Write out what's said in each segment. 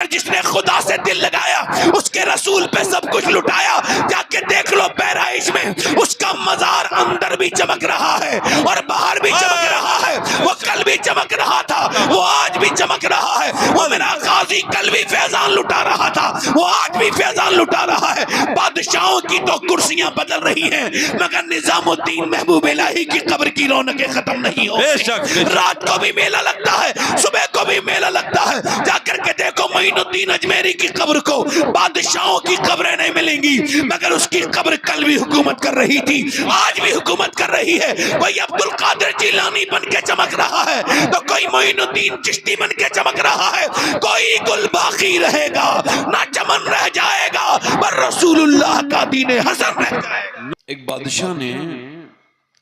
जिसने खुदा से दिल लगाया उसके रसूल पे सब कुछ लुटाया। जाके देख लो बहराइच में उसका मजार अंदर भी चमक रहा है और बाहर भी चमक रहा है। वो कल भी चमक रहा था, वो आज भी चमक रहा है। वो मेरा गाजी कल भी फैजान लुटा रहा था, वो आज भी फैजान लुटा रहा है। बादशाहों की तो कुर्सियां बदल रही हैं मगर निजामुद्दीन महबूब इलाही की कब्र की रौनकें खत्म नहीं होती। रात को भी मेला लगता है, सुबह को भी मेला लगता है। जाकर के देखो मोइनुद्दीन अजमेरी की कब्र को, बादशाहों की कब्रें नहीं मिलेंगी मगर उसकी कब्र कल भी हुकूमत कर रही थी, आज भी हुकूमत कर रही है। कोई अब्दुल कादिर जिलानी बन के चमक रहा है तो कोई मोइनुद्दीन चिश्ती बन के चमक रहा है। कोई गुल बाकी रहेगा ना चमन रह जाएगा पर रसूलुल्लाह का दीन हसन रह जाएगा। एक बादशाह ने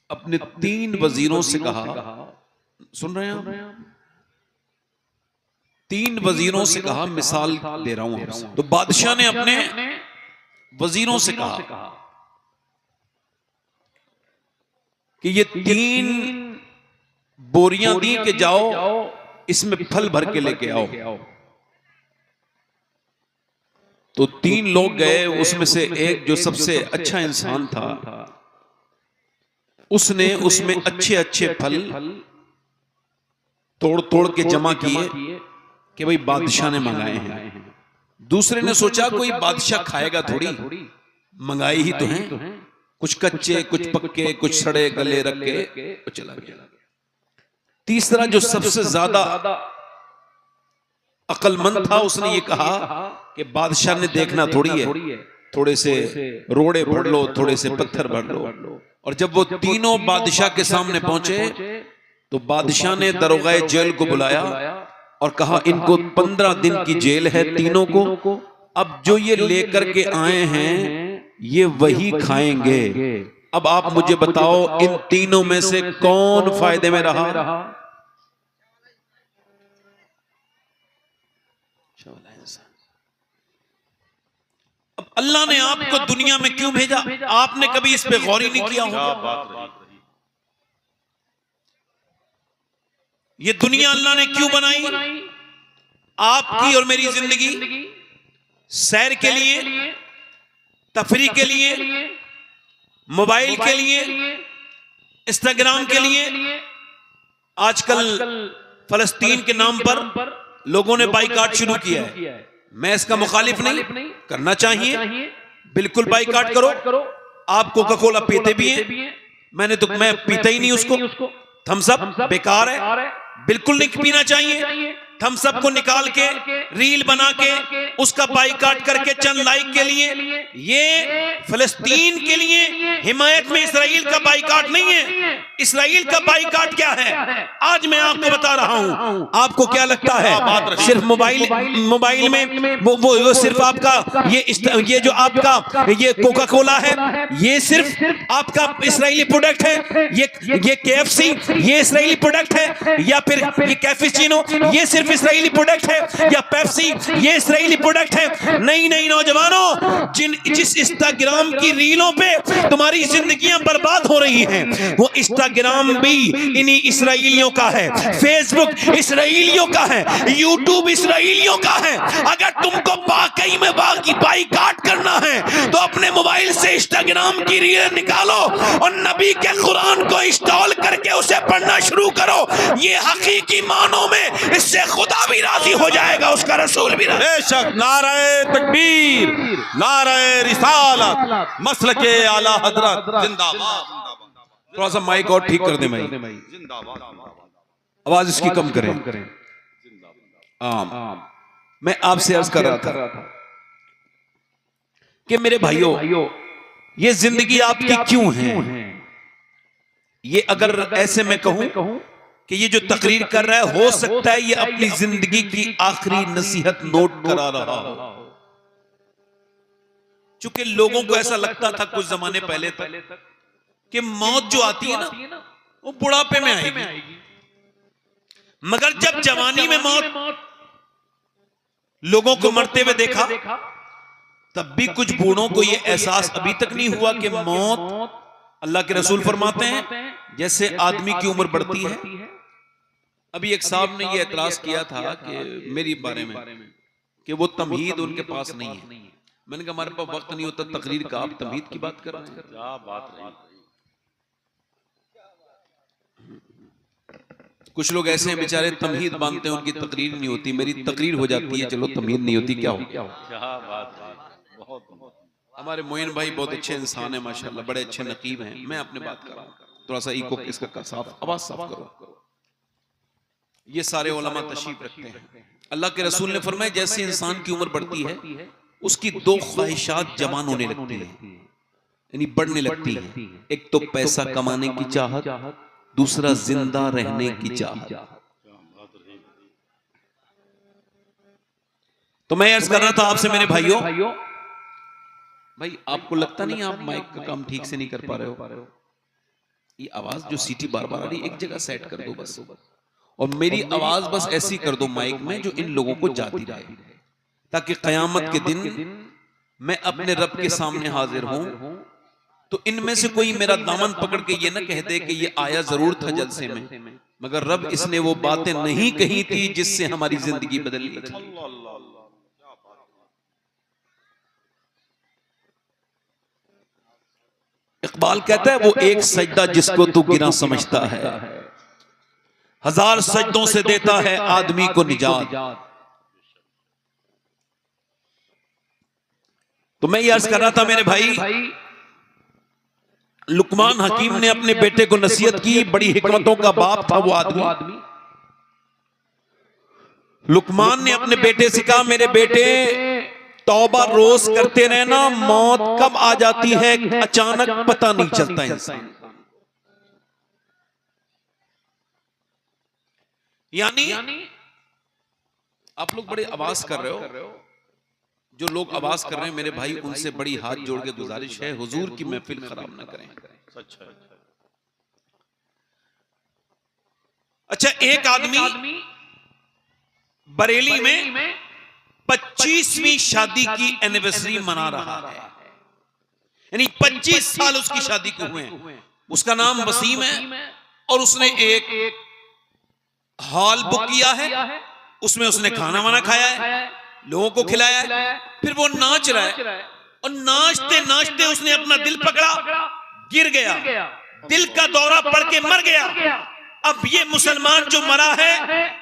अपने 3 वजीरों से कहा, सुन रहे हैं आप? 3 वजीरों से कहा, मिसाल दे रहा हूं आपसे। तो बादशाह ने अपने वजीरों से कहा कि ये 3 बोरियां दी कि जाओ इसमें फल भर के लेके आओ। तो 3 लोग गए, उसमें से एक जो सबसे अच्छा इंसान था उसने उसमें अच्छे अच्छे फल तोड़ तोड़ के जमा किए कि भाई बादशाह ने मंगाए हैं। दूसरे ने सोचा कोई बादशाह खाएगा थोड़ी, मंगाए ही तो हैं, कुछ कच्चे कुछ पक्के कुछ सड़े गले रख के चला गया। तीसरा जो सबसे ज्यादा अक्लमंद था उसने ये कहा कि बादशाह ने देखना थोड़ी है, थोड़े से रोड़े भर लो, थोड़े से पत्थर भर लो। और जब वो तीनों बादशाह के सामने पहुंचे तो बादशाह ने दरोगाए जेल को बुलाया और कहा इनको 15 दिन की जेल है तीनों को। अब जो ये लेकर के आए हैं ये वही खाएंगे। अब आप मुझे बताओ इन तीनों में से कौन फायदे में रहा? अब अल्लाह ने आपको दुनिया में क्यों भेजा? आपने कभी इस पे गौर ही नहीं किया होगा। ये दुनिया अल्लाह ने क्यों बनाई? आपकी और मेरी जिंदगी सैर के लिए, तफरी के लिए, मोबाइल के लिए, इंस्टाग्राम के लिए। आजकल फलस्तीन के नाम पर लोगों ने बाइकाट शुरू किया है। मैं इसका मुखालिफ नहीं, करना चाहिए, बिल्कुल बाइकाट करो। आप कोका कोला पीते भी हैं, मैं पीता ही नहीं उसको। थम्स अप बेकार है, बिल्कुल नहीं पीना चाहिए। थम्स अप को निकाल के रील बना के उसका बाइकाट करके चंद लाइक के लिए, ये फलस्तीन के लिए हिमायत में इसराइल का बाइकाट नहीं है। इसराइल का बाइकाट क्या है आज मैं आपको बता रहा हूं। आपको क्या लगता है सिर्फ मोबाइल में वो सिर्फ आपका ये जो आपका ये कोका कोला है ये सिर्फ आपका इसराइली प्रोडक्ट है? ये KFC ये इसराइली प्रोडक्ट है? या फिर ये कैफेचिनो ये सिर्फ इसराइली प्रोडक्ट है? या पेप्सी ये इसराइली प्रोडक्ट है? नहीं नहीं नौजवानों, जिस इंस्टाग्राम की रीलों पे तुम्हारी जिंदगियां बर्बाद हो रही हैं वो इंस्टाग्राम भी इन्हीं इसराइलियों का है, फेसबुक इसराइलियों का है, यूट्यूब इसराइलियों का है। अगर तुमको वाकई में बाइकाट करना है तो अपने मोबाइल से इंस्टाग्राम की रील निकालो और नबी के कुरान को इंस्टॉल करके उसे पढ़ना शुरू करो। ये हकीकी मानों में इससे खुदा भी राजी हो जाएगा, उसका रसूल भी। बेशक नारे तकबीर, नारे रिसालत, मसलके आला हजरत जिंदाबाद। थोड़ा सा माइक और ठीक कर दे भाई, आवाज इसकी कम करें। मैं आपसे अर्ज कर रहा था कि मेरे भाइयों ये जिंदगी आपकी क्यों है? ये अगर ऐसे मैं कहूं कि ये जो तकरीर कर रहा है हो सकता है ये अपनी जिंदगी की आखिरी नसीहत नोट करा रहा हो। चूंकि लोगों को ऐसा लगता था कुछ जमाने पहले तक कि मौत जो आती है ना वो बुढ़ापे में आएगी, मगर जब जवानी में मौत लोगों को मरते हुए देखा तब भी कुछ बूढ़ों को यह एहसास अभी तक नहीं हुआ कि मौत, अल्लाह के रसूल फरमाते हैं जैसे आदमी की उम्र बढ़ती है। अभी एक साहब ने यह एतराज किया था कि मेरी बारे में कि वो तमहीद उनके पास नहीं है। मैंने कहा हमारे पास वक्त नहीं होता तकरीर का, आप तमहीद की बात कर रहे हैं। क्या बात रही। कुछ लोग ऐसे हैं बेचारे तमहीद बांधते हैं, उनकी तकरीर नहीं होती। मेरी तकरीर हो जाती है, चलो तमहीद नहीं होती, क्या हो गया। क्या बात है, बहुत। हमारे मोइन भाई बहुत अच्छे इंसान है माशाल्लाह, बड़े अच्छे नकीब हैं। मैं अपने बात कर रहा हूँ, थोड़ा सा इको इसका साफ आवाज साफ करो। ये सारे उलमा तशरीफ रखते हैं। अल्लाह के रसूल ने फरमाया जैसे इंसान की उम्र बढ़ती है उसकी दो ख्वाहिशात जवान होने लगती है, यानी बढ़ने लगती है। एक तो पैसा कमाने की चाहत, दूसरा जिंदा रहने की चाहत। तो मैं अर्ज कर रहा था आपसे मेरे भाइयों, भाई आपको लगता नहीं आप माइक का काम ठीक से नहीं कर पा रहे हो? ये आवाज जो सीटी बार बार आ रही, एक जगह सेट कर दो बस, और मेरी आवाज बस ऐसी कर दो माइक में जो इन लोगों को जाती रहे, ताकि कयामत के दिन मैं अपने रब के सामने हाजिर हूं तो इनमें से कोई मेरा दामन पकड़ के ये ना कह दे कि ये आया जरूर था जलसे में, मगर रब इसने वो बातें नहीं कही थी जिससे हमारी जिंदगी बदल गई थी। इकबाल कहता है वो एक सजदा जिसको तू गिरा समझता है, हजार सजदों से देता है आदमी को निजात। तो मैं ये अर्ज कर रहा था मेरे भाई, लुकमान हकीम ने अपने बेटे को नसीहत की, बड़ी हिकमतों का बाप था वो आदमी। लुकमान ने अपने बेटे से कहा मेरे बेटे तौबा रोज करते रहना, मौत कब आ जाती है अचानक पता नहीं चलता इंसान। यानी आप लोग बड़े आवाज कर रहे हो, जो लोग आवाज कर रहे हैं मेरे भाई उनसे बड़ी हाथ जोड़ के गुजारिश है हुजूर की महफिल खराब ना करें। अच्छा, एक आदमी बरेली में 25वीं शादी की एनिवर्सरी मना रहा है, यानी 25 साल उसकी शादी को हुए हैं। उसका नाम वसीम है और उसने एक हॉल बुक किया है, उसमें उसने खाना वाना खाया है, लोगों को खिलाया है, फिर वो नाच रहा है और नाचते नाचते उसने अपना दिल पकड़ा, गिर गया, दिल का दौरा पड़ के मर गया। अब ये मुसलमान जो मरा है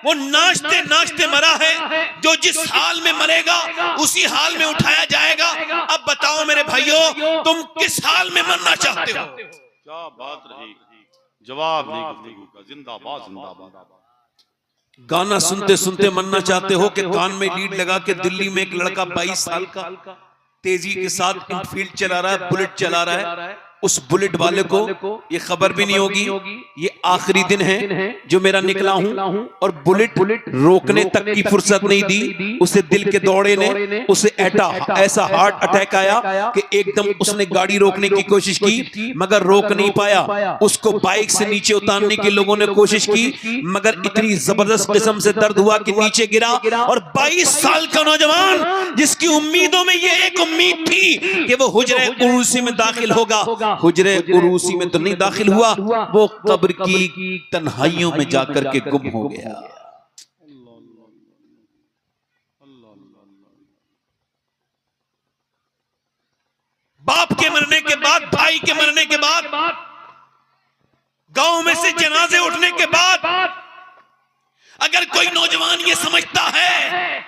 वो नाचते नाचते मरा है, जो जिस हाल में मरेगा उसी हाल में उठाया जाएगा। अब बताओ मेरे भाइयों तुम किस हाल में मरना चाहते हो? क्या बात रही, जवाब नहीं गुफ्तगू का। जिंदाबाद जिंदाबाद। गाना सुनते सुनते मरना चाहते हो कि कान में लीड लगा के दिल्ली में एक लड़का 22 साल का तेजी के साथ इनफील्ड चला रहा है, बुलेट चला रहा है, उस बुलेट वाले को ये खबर भी नहीं होगी ये आखिरी दिन है जो मेरा निकला हूं, और बुलेट रोकने तक की फुर्सत नहीं दी उसे। दिल के दौड़े ने उसे ऐसा हार्ट अटैक आया कि एकदम उसने गाड़ी रोकने की कोशिश की मगर रोक नहीं पाया। उसको बाइक से नीचे उतारने के लोगों ने कोशिश की मगर इतनी जबरदस्त किस्म से दर्द हुआ कि नीचे गिरा। और 22 साल का नौजवान जिसकी उम्मीदों में ये एक उम्मीद थी कि वो हुजरे उरूसी में दाखिल होगा, हुजरे उरूसी में तो नहीं दाखिल हुआ, वो कब्र की तन्हाइयों में जाकर के गुम हो गया। बाप के मरने के बाद, भाई के मरने के बाद, गांव में से जनाजे उठने के बाद अगर कोई नौजवान ये समझता है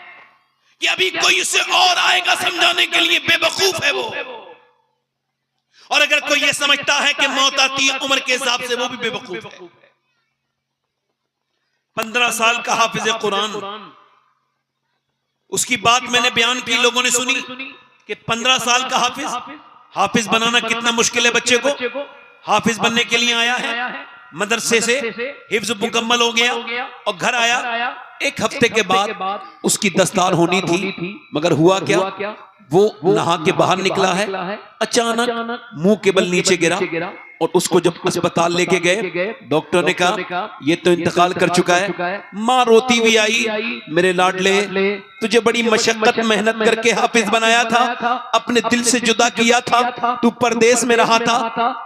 कि अभी कोई उसे और आएगा समझाने के लिए, बेवकूफ है वो। और अगर कोई ये समझता है कि मौत आती है उम्र के हिसाब से, वो भी बेवकूफ है। 15 साल का हाफिज कुरान, उसकी बात मैंने बयान की, लोगों ने सुनी कि 15 साल का हाफिज बनाना कितना मुश्किल है। बच्चे को हाफिज बनने के लिए आया है, मदरसे से हिफ्ज मुकम्मल हो गया और घर आया। एक हफ्ते के बाद उसकी दस्तार होनी थी मगर हुआ क्या, वो नहा के बाहर निकला है, अचानक मुंह के बल नीचे गिरा और उसको जब अस्पताल लेके गए, डॉक्टर ने कहा ये तो इंतकाल कर चुका है। माँ रोती हुई आई, मेरे लाडले तुझे बड़ी मशक्कत मेहनत करके हाफिज बनाया था, अपने दिल से जुदा किया था, तू परदेश में रहा था,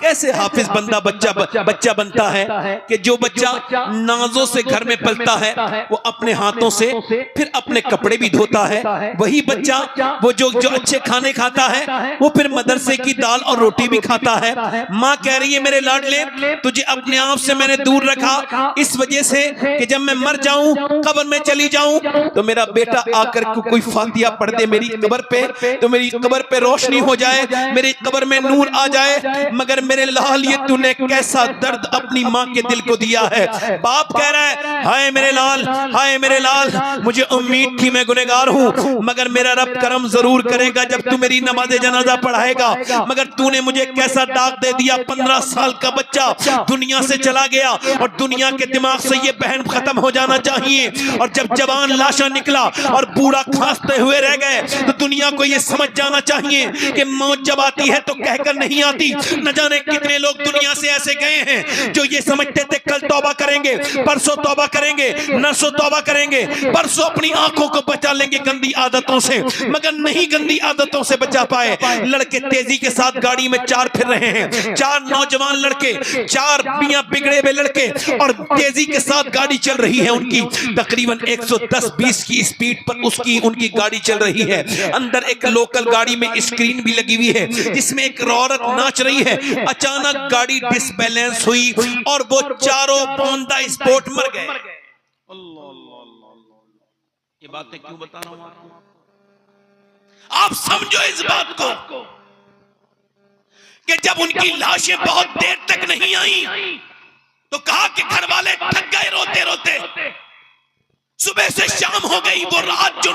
कैसे हाफिज बंदा बच्चा बनता है कि जो बच्चा नाजों से घर में पलता है वो अपने हाथों से फिर अपने कपड़े भी धोता है, वही बच्चा वो जो अच्छे खाने खाता है वो फिर मदरसे की दाल और रोटी भी खाता है। माँ कह रही है मेरे लाडले तुझे अपने आप से मैंने दूर रखा इस वजह से कि जब मैं मर जाऊं, कब्र में चली जाऊं, तो मेरा बेटा आकर कोई फातिया पढ़ दे मेरी कब्र पे, तो मेरी कब्र पे रोशनी हो जाए, मेरी कब्र में नूर आ जाए। मगर मेरे लाल ये तूने कैसा दर्द अपनी माँ के दिल को दिया है। बाप कह रहा है हाय मेरे लाल, हाय मेरे लाल, मुझे उम्मीद थी मैं गुनहगार हूँ, मगर मेरा रब करम जरूर करेगा जब तू मेरी नमाज जनाजा पढ़ाएगा। मगर तूने मुझे कैसा दाग दे दिया, 15 साल का बच्चा दुनिया से चला गया और दुनिया के दिमाग से ये बहन खत्म हो जाना चाहिए। और जब जवान लाशा निकला और बूढ़ा खांसते हुए रह गए तो दुनिया को ये समझ जाना चाहिए कि मौत जब आती है तो कहकर नहीं आती। न जाने कितने लोग दुनिया से ऐसे गए हैं जो ये समझते थे कल तौबा करेंगे, परसों तौबा करेंगे, नरसों तौबा करेंगे, परसों अपनी आंखों को बचा लेंगे गंदी आदतों से, मगर नहीं गंदी आदतों से बचा पाए। लड़के तेजी के साथ गाड़ी में 4 फिर रहे हैं, 4 नौजवान लड़के, 4 मियां बिगड़े हुए लड़के, और तेजी के साथ गाड़ी चल रही है उनकी, तकरीबन 110-120 की स्पीड पर उनकी गाड़ी चल रही है। अंदर एक लोकल गाड़ी में स्क्रीन भी लगी हुई है जिसमें एक औरत नाच रही है। अचानक गाड़ी डिसबैलेंस हुई और वो चारों ऑन द स्पॉट मर गए। ये बातें क्यों बता रहा हूं आपको? आप समझो इस बात को कि जब उनकी लाशें बहुत देर तक नहीं आई तो कहा कि घर वाले थक गए रोते रोते। सुबह से शाम हो गई। वो रात जो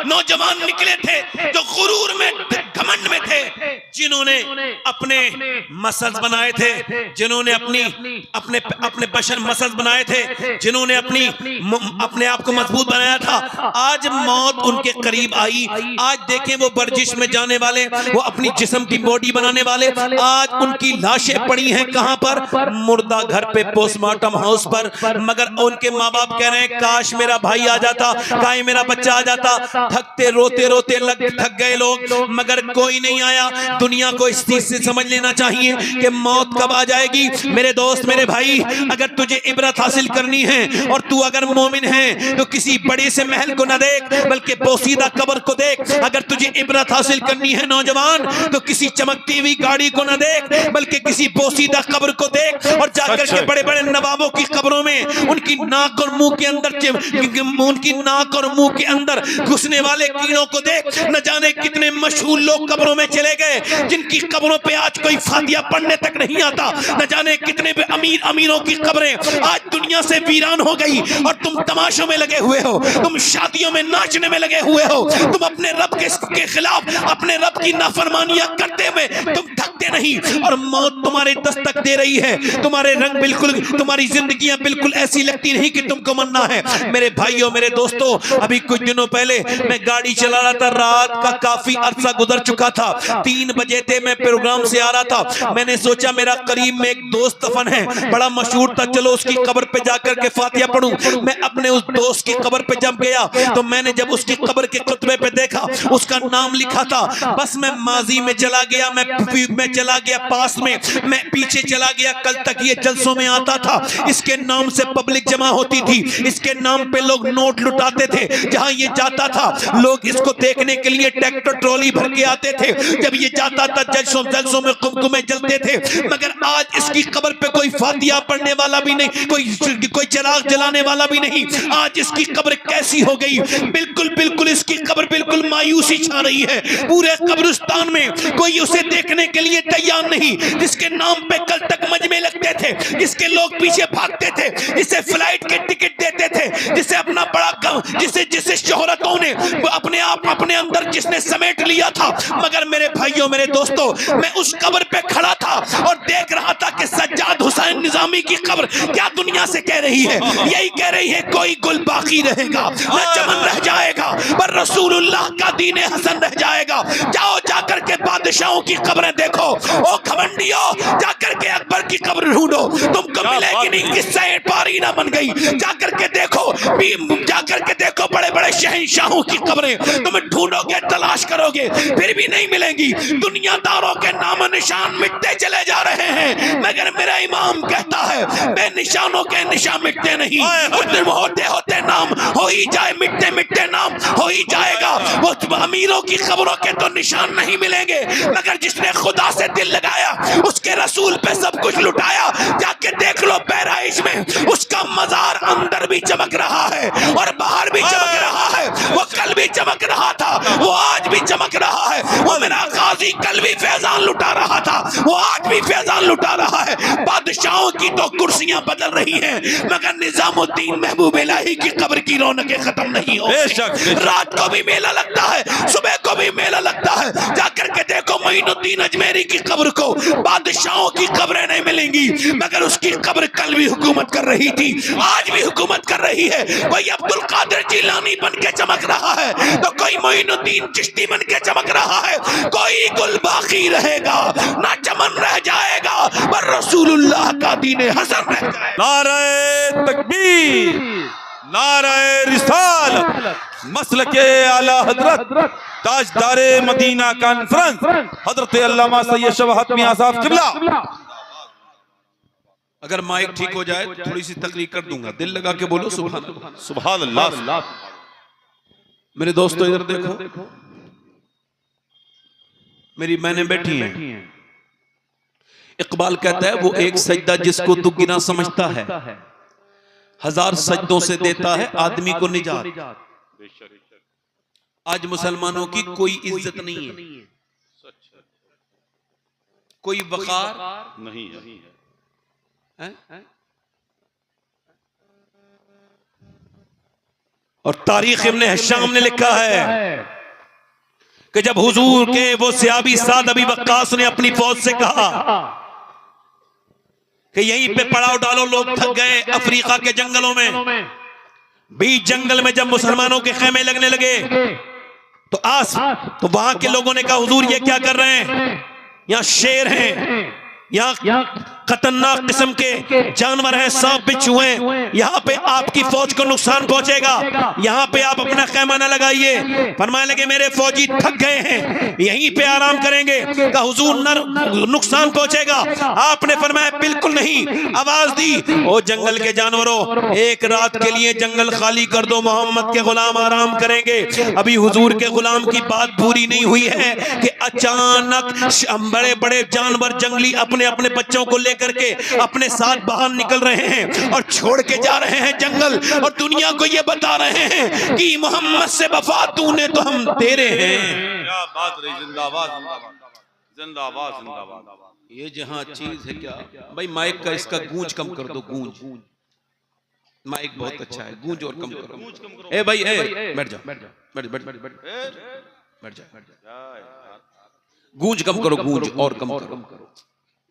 नौजवान निकले थे, जो गुरूर में घमंड में थे, जिन्होंने अपने मसल्स बनाए थे, जिन्होंने अपने बशर मसल्स बनाए थे, जिन्होंने अपने आप को मजबूत बनाया था, आज मौत उनके करीब आई। आज देखें वो वर्जिश में जाने वाले, वो अपनी जिस्म की बॉडी बनाने वाले, आज उनकी लाशें पड़ी हैं कहां पर? मुर्दा घर पे, पोस्टमार्टम हाउस पर। मगर उनके माँ बाप कह रहे हैं काश मेरा भाई आ जाता, काश मेरा बच्चा आ जाता। थकते रोते रोते थक गए लोग, मगर कोई नहीं आया। दुनिया को इस चीज से समझ लेना चाहिए कि मौत कब आ जाएगी। मेरे दोस्त, मेरे भाई, अगर तुझे इबरत हासिल करनी है और तू अगर मोमिन है तो किसी बड़े से महल को न देख, बल्कि पोसीदा कब्र को देख। अगर तुझे इबरत हासिल करनी है नौजवान, तो किसी चमकती हुई गाड़ी को न देख, बल्कि किसी पोसीदा कब्र को देख। और जाकर के बड़े बड़े नवाबों की कब्रों में उनकी नाक और मुंह के अंदर उनकी नाक और मुंह के अंदर घुसने वाले कीड़ों को देख। न जाने कितने मशहूर लोग कब्रों में चले गए जिनकी कब्रों पे आज कोई फातिया पढ़ने तक नहीं आता। न जाने कितने अमीरों की कब्रें आज दुनिया से वीरान हो गई और तुम तमाशों में लगे हुए हो, तुम शादियों में नाचने में लगे हुए हो, तुम अपने रब के खिलाफ अपने रब की नाफरमानियां करते हुए तुम थकते नहीं। और मौत तुम्हारे दस्तक दे रही है, तुम्हारे रंग बिल्कुल, तुम्हारी जिंदगियां बिल्कुल ऐसी लगती नहीं कि तुमको मरना है। मेरे भाइयों, मेरे दोस्तों, अभी कुछ दिनों पहले मैं गाड़ी चला रहा था, रात का काफी अरसा गुजर चुका था, 3 बजे थे, मैं प्रोग्राम से आ रहा था। मैंने सोचा मेरा करीब में एक दोस्त दफन है, बड़ा मशहूर था, चलो उसकी कब्र पे जाकर के फातिया पढ़ूं। मैं अपने उस दोस्त की कब्र पे जब गया तो मैंने जब उसकी कब्र के खुतबे पे देखा उसका नाम लिखा था, बस मैं माजी में चला गया, मैं चला गया पास में, मैं पीछे चला गया। कल तक ये जलसों में आता था, इसके नाम से पब्लिक जमा होती थी, इसके नाम पे लोग नोट लुटाते थे, जहां ये जाता था लोग इसको देखने के लिए ट्रैक्टर ट्रॉली भर के आते थे। जब ये जाता था जलसों में कुमकुमे जलते थे। मगर आज इसकी कब्र पे कोई फातिया पढ़ने वाला भी नहीं, कोई चिराग जलाने वाला भी नहीं। आज इसकी कब्र कैसी हो गई, बिल्कुल इसकी कब्र बिल्कुल मायूसी छा रही है। पूरे कब्रिस्तान में कोई उसे देखने के लिए तैयार नहीं, जिसके नाम पे कल तक मजमे लगते थे, जिसके लोग पीछे भागते थे, जिसे फ्लाइट के टिकट देते थे, जिसे अपना बड़ा जिसे शोहरतों ने अपने अंदर जिसने समेट लिया था। मगर मेरे भाइयों, मेरे दोस्तों, मैं उस कब्र पे खड़ा था और देख रहा था कि सज्जाद हुसैन निजामी की कब्र क्या दुनिया से कह रही है, यही कह रही है कोई गुल बाकी रहेगा, न चमन रह जाएगा, पर रसूलुल्लाह का दीन हसन रह जाएगा। जाओ जाकर के बादशाहों की कब्रें देखो, ओ घमंडियों, जाकर जाकर के अकबर की कब्र ढूंढो, तुमको मिलेगी नहीं। किस्सा पारी ना बन गई। जाकर के देखो, जाकर के देखो बड़े बड़े शहंशाहों की कब्रें, तुम ढूंढोगे, तलाश करोगे, फिर भी नहीं मिलेंगी। दुनियादारों के नाम निशान मिटते चले जा रहे हैं, मगर मेरा इमाम कहता है बेनिशानों के निशान मिटते नहीं। उस दिन होते होते नाम हो ही जाए, मिटते मिटते नाम हो ही जाएगा। वो अमीरों की खबरों के तो निशान नहीं मिलेंगे, मगर जिसने खुदा से दिल लगाया, उसके रसूल पे सब कुछ लुटाया, जाके देख लो बहराइच में उसका मजार अंदर भी चमक रहा है और बाहर भी चमक रहा है। वो कल भी चमक रहा था, वो आज भी चमक रहा है। वो मेरा गाजी कल भी फैजान लुटा रहा था, वो आज भी फैजान लुटा रहा है। बादशाहों की तो कुर्सियां बदल रही हैं, मगर निजामुद्दीन महबूब इलाही की कब्र की रौनकें खत्म नहीं होती। रात को भी मेला लगता है, सुबह को भी मेला लगता है। जाकर के देखो मोइनुद्दीन अजमेरी की कब्र को, बादशाहों की कब्रें नहीं मिलेंगी, मगर उसकी कब्र कल भी हुकूमत कर रही थी, आज भी हुकूमत कर रही है। कोई अब्दुल कादिर जिलानी बन के चमक रहा है, तो कोई मोइनुद्दीन चिश्ती बन के चमक रहा है। कोई गुल बाकी रहेगा ना चमन रह जाएगा, पर रसूलुल्लाह का दीन हसन रह जाएगा। नारे तकबीर, नारे रिसालत, मसलके आला हजरत ताजदारे मदीना कॉन्फ्रेंस हजरत अल्लामा सैयद शवाहत मियां साहब किबला। अगर माइक ठीक हो जाए तो थोड़ी सी तकरीर कर दूंगा। दिल लगा के बोलो सुभान अल्लाह, सुभान अल्लाह। मेरे दोस्तों इधर देखो, मेरी मैंने बैठी हैं। इकबाल कहता है वो एक सजदा जिसको तू गिना समझता है, हजार सजदों से देता है आदमी को निजात। आज मुसलमानों की कोई इज्जत नहीं है, कोई वकार नहीं है। और तारीख इब्ने हिशाम ने लिखा है कि जब हुजूर के वो सियाबी साद अबी वक्कास ने अपनी फौज से कहा कि यहीं पे पड़ाव डालो, लोग थक गए अफ्रीका के जंगलों में, बीच जंगल में जब मुसलमानों के खेमे लगने लगे तो वहां के लोगों ने कहा हुजूर ये क्या कर रहे हैं, यहाँ शेर हैं, यहाँ खतरनाक किस्म के जानवर हैं, सांप बिच्छू हैं, यहाँ पे आपकी फौज को नुकसान पहुंचेगा, यहाँ पे आप अपना खैमा न लगाइए। फरमाने लगे मेरे फौजी थक गए हैं, यहीं पे आराम करेंगे। कहा हुजूर नुकसान पहुंचेगा। आपने फरमाया बिल्कुल नहीं। आवाज दी ओ जंगल के जानवरों, एक रात के लिए जंगल खाली कर दो, मोहम्मद के गुलाम आराम करेंगे। अभी हुजूर के गुलाम की बात पूरी नहीं हुई है कि अचानक बड़े बड़े जानवर जंगली अपने अपने बच्चों को करके अपने साथ बाहर निकल रहे हैं और छोड़ के जा रहे हैं जंगल, और दुनिया को ये बता रहे हैं कि मोहम्मद से वफा तूने तो हम तेरे हैं। क्या बात रही, जिंदाबाद जिंदाबाद जिंदाबाद। ये जहां चीज है क्या भाई, माइक का इसका गूंज कम कर दो, गूंज। माइक बहुत अच्छा है, गूंज और कम करो। ए भाई ए बैठ जाओ, बैठ जाओ। गूंज कम करो, गूंज और कम करो,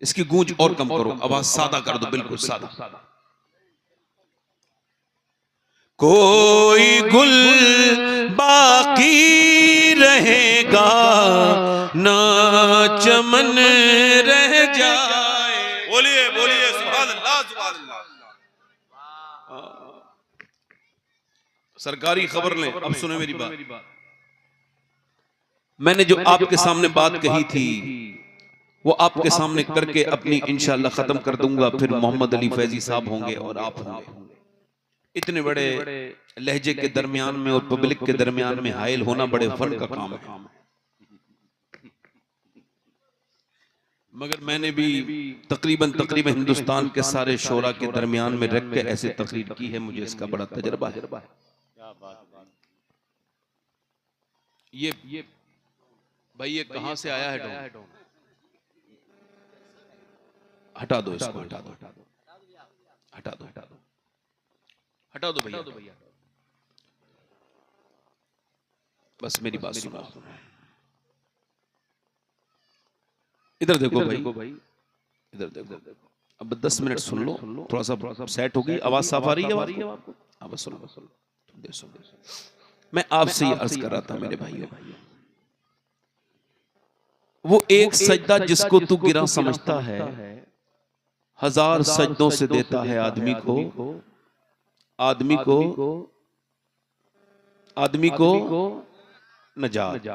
इसकी गूंज और कम करो, आवाज सादा कर दो, बिल्कुल सादा। कोई गुल बाकी रहेगा ना चमन रह जाए। बोलिए बोलिए सुभान अल्लाह, सुभान अल्लाह। सरकारी खबर लें, अब सुने मेरी बात। मैंने जो आपके सामने बात कही थी वो आपके सामने करके अपनी इंशाअल्लाह खत्म कर दूंगा। फिर मोहम्मद अली फैजी साहब होंगे और आप होंगे। इतने बड़े लहजे के दरमियान में और पब्लिक के दरमियान में हाइल होना बड़े फन का काम है। मगर मैंने भी तकरीबन हिंदुस्तान के सारे शोरा के दरमियान में रख के ऐसे तकरीर की है, मुझे इसका बड़ा तजर्बा है। ये भाई ये कहां से आया है? हटा दो इसको, हटा दो भैया, बस मेरी बात सुनो। इधर देखो भाई, इधर देखो। अब 10 मिनट सुन लो, थोड़ा सा सेट होगी, आवाज साफ आ रही है आपको? हाँ बस सुनो। मैं आपसे ये अर्ज कर रहा था मेरे भाइयों, वो एक सजदा जिसको तू गिरा समझता है, 1000 सजदों से देता है आदमी को नजात।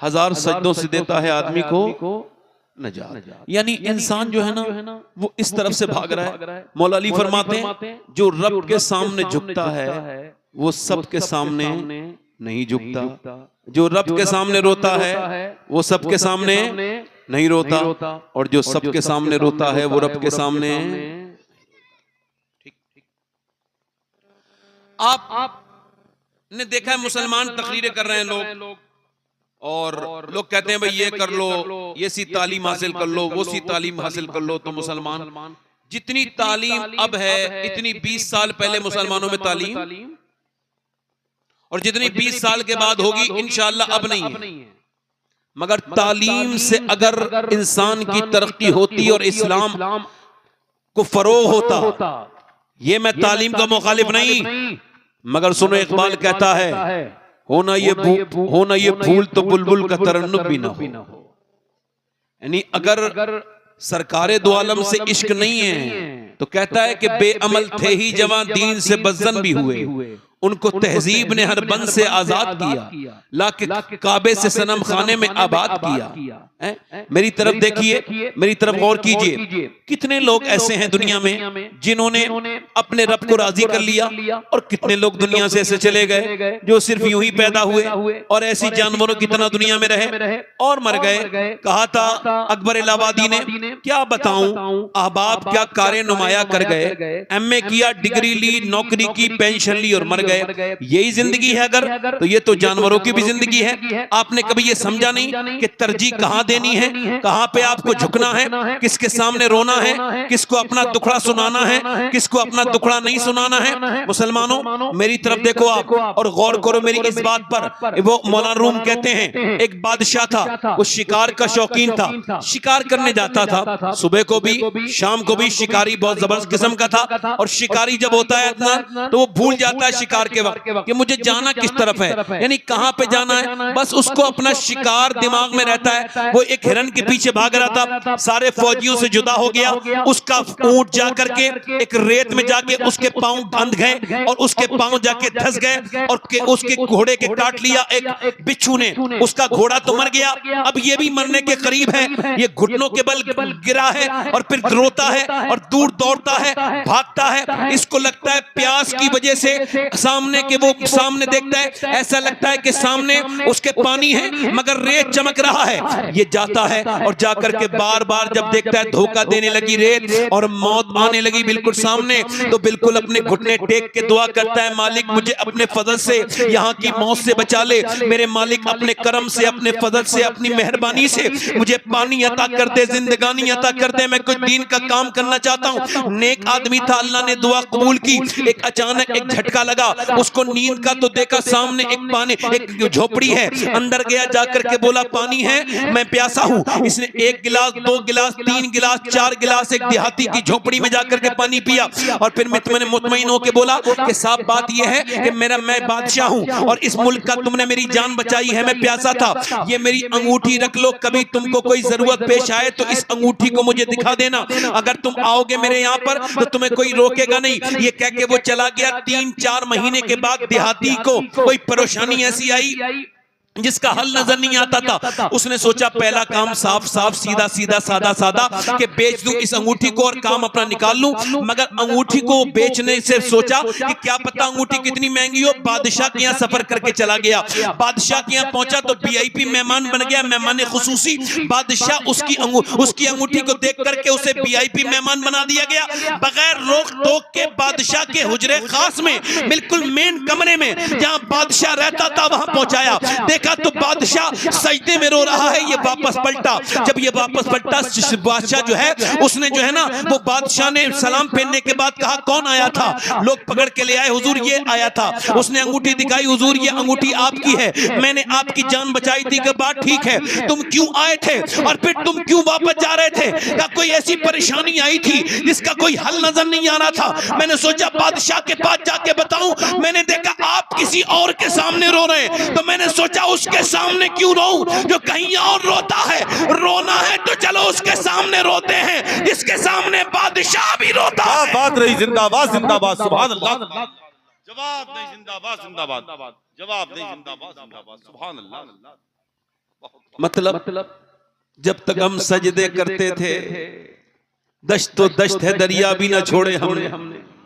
1000 सजदों से देता है आदमी को नजात। यानी इंसान जो है ना वो इस तरफ से भाग रहा है। मौला अली फरमाते हैं जो रब के सामने झुकता है वो सबके सामने नहीं झुकता, जो रब के सामने रोता है वो सबके सामने नहीं रोता, और जो सबके सामने रोता है वो रब के सामने। आपने देखा है मुसलमान तकरीरें कर रहे हैं लोग, और लोग कहते हैं भाई ये कर लो, ये सी तालीम हासिल कर लो, वो सी तालीम हासिल कर लो। तो मुसलमान जितनी तालीम अब है इतनी 20 साल पहले मुसलमानों में तालीम, और जितनी 20 साल के बाद होगी इंशाअल्लाह अब नहीं है। मगर तालीम से अगर इंसान की तरक्की होती और इस्लाम को फरोग होता, ये मैं तालीम का मुखालिफ नहीं, मगर सुनो इकबाल कहता है होना ये फूल तो बुलबुल का तरन्नुम भी ना हो। यानी अगर सरकारे दो आलम से इश्क नहीं है तो कहता है कि बेअमल थे ही जवां दीन से बज़्ज़न भी हुए, उनको तहजीब ने हर बंद से आजाद किया, लाके काबे से सनम खाने में आबाद किया। मेरी तरफ देखिए, मेरी तरफ गौर कीजिए, कितने लोग ऐसे हैं दुनिया में जिन्होंने अपने रब को राजी कर लिया, और कितने लोग दुनिया से ऐसे चले गए जो सिर्फ यूं ही पैदा हुए और ऐसी जानवरों की तरह दुनिया में रहे और मर गए। कहा था अकबर इलाहाबादी ने, क्या बताऊं अहबाब क्या कारे नुमाया कर गए, एमए किया, डिग्री ली, नौकरी की, पेंशन ली और मर गए। यही जिंदगी है अगर, तो ये तो जानवरों की भी जिंदगी है। आपने कभी ये समझा नहीं कि तरजीह कहां देनी है, कहां पे आपको झुकना है, किसके सामने रोना है, किसको अपना दुखड़ा सुनाना है, किसको अपना दुखड़ा नहीं सुनाना है। मुसलमानों मेरी तरफ देखो आप और गौर करो मेरी इस बात पर। वो मौलाना रूम कहते हैं एक बादशाह था, वो शिकार का शौकीन था, शिकार करने जाता था, सुबह को भी शाम को भी। शिकारी बहुत जबरदस्त किस्म का था, और शिकारी जब होता है इतना तो वो भूल जाता है शिकार के वक्त कि मुझे जाना किस तरफ है, यानी कहां पे जाना है। बस उसको अपना शिकार दिमाग में रहता है। वो एक हिरन के पीछे भाग रहा था, सारे फौजियों से जुदा हो गया, उसका ऊंट जा करके एक रेत में जाके उसके पांव बंध गए और उसके पांव जाके धंस गए, और उसके घोड़े के काट लिया एक बिच्छू ने, उसका घोड़ा तो मर गया, अब ये भी मरने के करीब है। ये घुटनों के बल गिरा है और फिर रोता है और दूर दौड़ता है, भागता है। इसको लगता है प्यास की वजह से सामने के वो सामने देखता है, ऐसा लगता है कि सामने उसके पानी है मगर रेत चमक रहा है। ये जाता है और जाकर के बार बार जब देखता है धोखा देने लगी रेत और मौत आने लगी बिल्कुल सामने, तो बिल्कुल अपने घुटने टेक के दुआ करता है, मालिक मुझे अपने फजल से यहाँ की मौत से बचा ले, मेरे मालिक अपने करम से, अपने फजल से, अपनी मेहरबानी से मुझे पानी अता कर दे, जिंदगानी अता कर दे, मैं कुछ दीन का काम करना चाहता हूँ। नेक आदमी था, अल्लाह ने दुआ कबूल की। एक अचानक एक झटका लगा, उसको नींद का तो देखा सामने एक पानी, एक झोपड़ी है, अंदर गया, जाकर के बोला पानी है, मैं प्यासा हूँ। इसने 1 गिलास 2 गिलास 3 गिलास 4 गिलास एक देहाती की झोपड़ी में जाकर के पानी पिया, और फिर मैंने मुतमईन होकर बोला कि साहब बात यह है कि मैं बादशाह हूँ और इस मुल्क का तुमने मेरी जान बचाई है, मैं प्यासा था, ये मेरी अंगूठी रख लो, कभी तुमको कोई जरूरत पेश आए तो इस अंगूठी को मुझे दिखा देना, अगर तुम आओगे मेरे यहाँ पर तो तुम्हें कोई रोकेगा नहीं। ये कह के वो चला गया। 3-4 महीने के बाद देहाती को कोई परेशानी ऐसी आई जिसका हल नजर नहीं आता था। उसने सोचा पहला काम साफ साफ सीधा सीधा सादा सादा कि बेच दूं इस अंगूठी को और काम अपना निकाल लूं, मगर अंगूठी को बेचने से सोचा कि क्या पता अंगूठी कितनी महंगी हो। बादशाह के यहाँ सफर करके चला गया, बादशाह के यहाँ पहुंचा तो वीआईपी मेहमान बन गया, मेहमान खुसूसी। बादशाह उसकी अंगूठी को देख करके उसे वीआईपी मेहमान बना दिया गया। बगैर रोक टोक के बादशाह के हुजरे खास में, बिल्कुल मेन कमरे में जहां बादशाह रहता था वहां पहुंचाया। तो बादशाह सजदे में रो रहा है। ये वापस पलटा, जब ये वापस पलटा बादशाह जो है उसने जो है ना वो बादशाह ने सलाम फेरने के बाद कहा कौन आया था? लोग पकड़ के ले आए, हुजूर ये आया था। उसने अंगूठी दिखाई, हुजूर ये अंगूठी आपकी है, मैंने आपकी जान बचाई थी। कि बात ठीक है, तुम क्यों आए थे और फिर तुम क्यों वापस जा रहे थे? क्या कोई ऐसी परेशानी आई थी जिसका कोई हल नजर नहीं आ रहा था? मैंने सोचा बादशाह के पास जाके बताऊं, मैंने देखा आप आप किसी और के सामने रो रहे हैं, तो मैंने सोचा उसके सामने क्यों रोऊं जो कहीं और रोता है। रोना है तो चलो उसके सामने रोते हैं जिसके सामने बादशाह भी रोता क्या है। बात रही, जिंदाबाद जिंदाबाद, सुभान अल्लाह। जवाब नहीं, जिंदाबाद जिंदाबाद, जवाब नहीं, जिंदाबाद जिंदाबाद, सुभान अल्लाह। मतलब जब तक हम सजदे करते थे, दश्त तो दश्त है, दरिया भी ना छोड़े हमने।